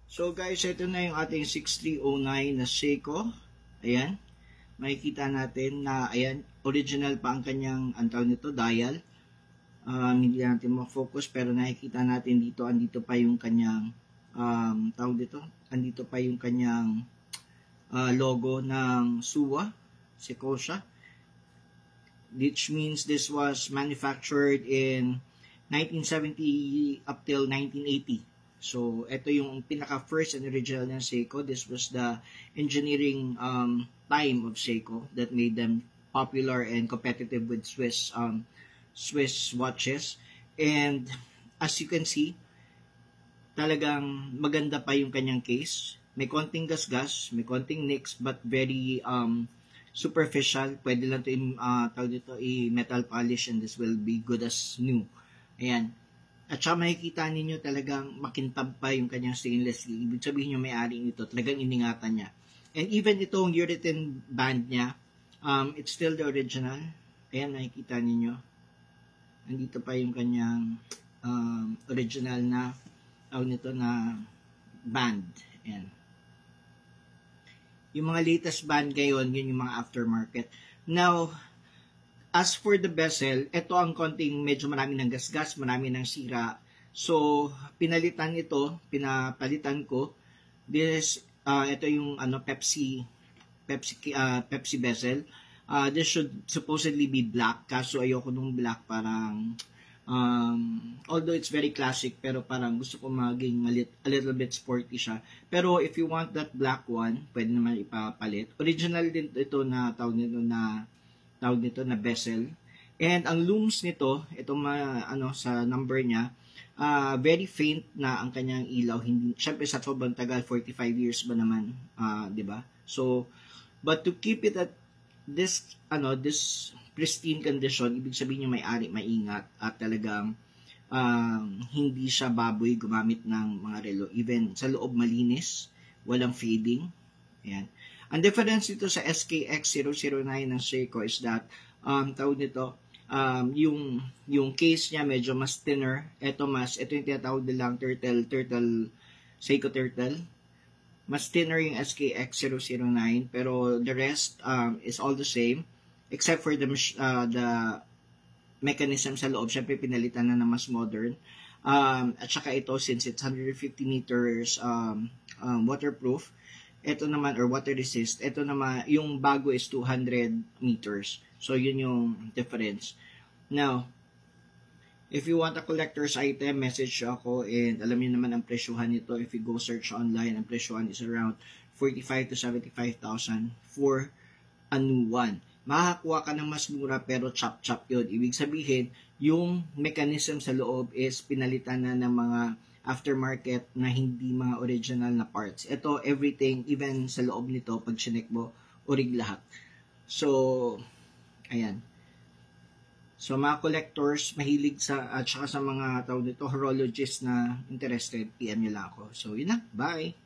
So guys, ito na yung ating 6309 na Seiko. Ayan. Makikita natin na, ayan, original pa ang kanyang, ang tawag nito, dial. Hindi natin ma-focus, pero nakikita natin dito, andito pa yung kanyang, tawag dito, andito pa yung kanyang logo ng Suwa, Seikosha. Which means this was manufactured in 1970 up till 1980. So, ito yung pinaka-first and original ng Seiko. This was the engineering time of Seiko that made them popular and competitive with Swiss watches. And as you can see, talagang maganda pa yung kanyang case. May konting gasgas, may konting nicks, but very superficial. Pwede lang ito i-metal polish and this will be good as new. Ayan. At saka makikita ninyo talagang makintab pa yung kanyang stainless steel. Ibig sabihin yung may-ari nito, talagang iningatan niya. And even itong urethane band niya, it's still the original. Ayan, makikita ninyo. Nandito pa yung kanyang original na na band. Ayan. Yung mga latest band ngayon, yun yung mga aftermarket. Now, as for the bezel, ito ang konting medyo marami ng gasgas, marami ng sira. So, pinapalitan ko. Ito yung Pepsi bezel. This should supposedly be black, kaso ayoko nung black, parang although it's very classic, pero parang gusto ko maging a little bit sporty siya. Pero if you want that black one, pwede naman ipapalit. Original din ito na tawag nito na bezel. And ang looms nito, itong sa number niya, very faint na ang kanyang ilaw. Hindi, syempre sa sobrang tagal, 45 years ba naman, 'di ba? So, but to keep it at this pristine condition, ibig sabihin yung may-ari maingat at talagang hindi siya baboy gumamit ng mga relo. Even sa loob malinis, walang fading. Ayan. Ang difference dito sa SKX009 ng Seiko is that, yung case niya medyo mas thinner. Ito yung tinatawag nilang Seiko Turtle. Mas thinner yung SKX009, pero the rest is all the same, except for the mechanism sa loob. Syempre, pinalitan na mas modern. At saka ito, since it's 150 meters waterproof, ito naman, or water resist, ito naman, yung bago is 200 meters. So, yun yung difference. Now, if you want a collector's item, message ako, and alam niyo naman ang presyuhan nito. If you go search online, ang presyuhan is around 45,000 to 75,000 for a new one. Makakuha ka ng mas mura, pero chop-chop yun. Ibig sabihin, yung mechanism sa loob is pinalitan na ng mga aftermarket na hindi mga original na parts. Ito, everything, even sa loob nito, pag chinek mo, orig lahat. So, ayan. So, mga collectors, mahilig at saka sa mga horologists na interested, PM nyo lang ako. So, yun na. Bye!